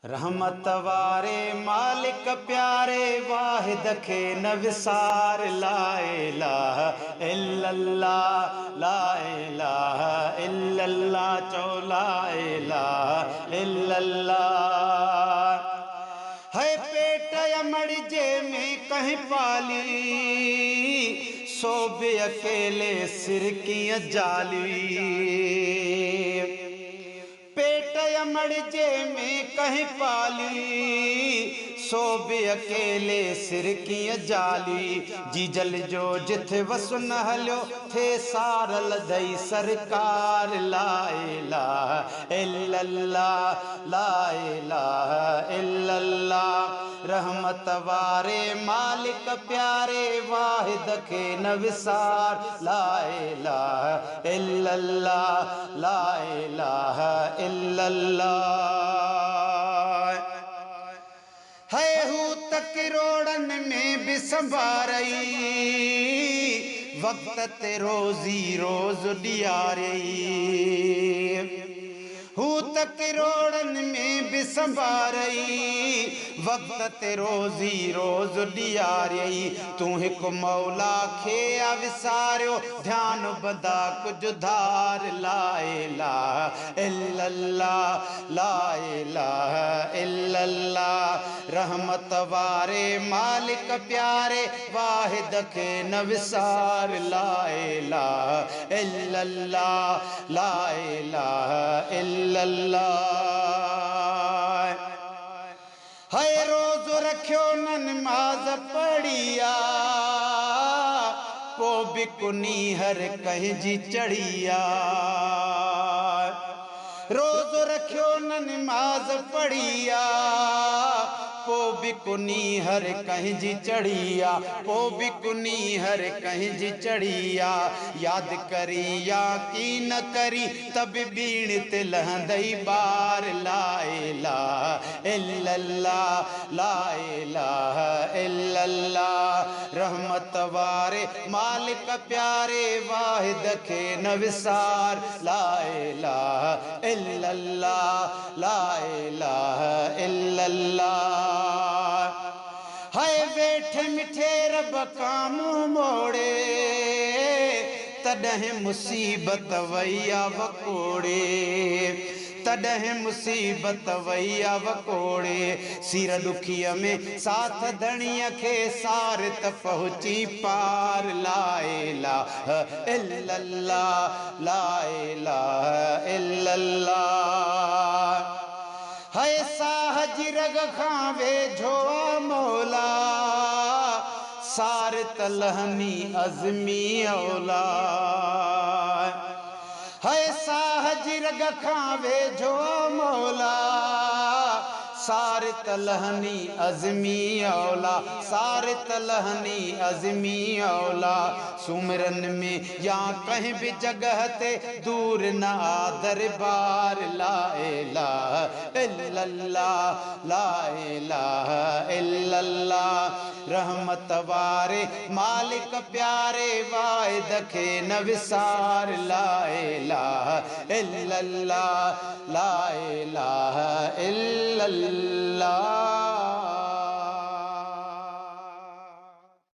रहमत वारे मालिक प्यारे वाहिद खे न विसार। ला इलाहा इल्लल्लाह, ला इलाहा इल्लल्लाह, चो ला इलाहा इल्लल्लाह। है पेट अमड़जे में कहीं पाली, सो बि अकेले सिर कीअं जाली। पेट अमड़जे में कहीं पाली, सो बि अकेले सिर कीअं जाली। जीजल जो जिथे वसु न हलियो थे सारल दई सरकार। ला इलाहा इल्लल्लाह, ला इलाहा इल्लल्लाह। रहमत वारे मालिक प्यारे वाहिद खे न विसार। ला इलाहा इल्लल्लाह, ला इलाहा इल्लल्लाह। है हू त किरोड़न में भी संभारई, वक्त ते रोज़ी रोज़ ॾियारई। हू त किरोड़न में भी संभारई, वक्त ते रोज़ी रोज़ ॾियारई। तूं हिकु मौला खे विसारियो, ध्यान बदा कुझ धार। ला इलाहा इल्लल्लाह, ला इलाहा इल्लल्लाह। रहमत वारे मालिक प्यारे वाहिद खे न विसार। ला इलाहा इल्लल्लाह, ला इलाहा इल्लल्लाह। है रोज़ रखियो न नमाज़ पढ़िया, पो बि कुनी हर कंहिंजी चढ़िया। रोज़ रखियो न नमाज़ पढ़िया, पो बि कुनी हर कंहिंजी चढ़िया। पो बि कुनी हर कंहिंजी चढ़िया। याद करी या की न करी तब बीण ते लहंदई बार। ला इलाहा इल्लल्लाह, ला इलाहा इल्लल्लाह। रहमत वारे मालिक प्यारे वाहिद खे न विसार। ला इलाहा इल्लल्लाह, ला इलाहा इल्लल्लाह। है वेठे मिठे रब खां मुंहुं मोड़े, तॾहिं मुसीबत वैया वकोड़े। तॾहिं मुसीबत वैया वकोड़े। सिर ॾुखीअ में साथ धणीअ खे सार त पहुची पार। ला इलाहा इल्लल्लाह, ला इलाहा इल्लल्लाह। है साह जी रग खां वेझो मौला, सार त लहमी अज़मी औला। है साह जी रग खां वेझो मौला, सार त लहनी अज़मी औला। सार त लहनी अज़मी औला। सुमरन में या कहीं भी जगह ते दूर न आ दरबार। ला इलाहा इल्लल्लाह, ला इलाहा इल्लल्लाह। रहमत वारे मालिक प्यारे वाहिद खे न विसार। ला इलाहा इल्लल्लाह, ला इलाहा इल्लल्लाह।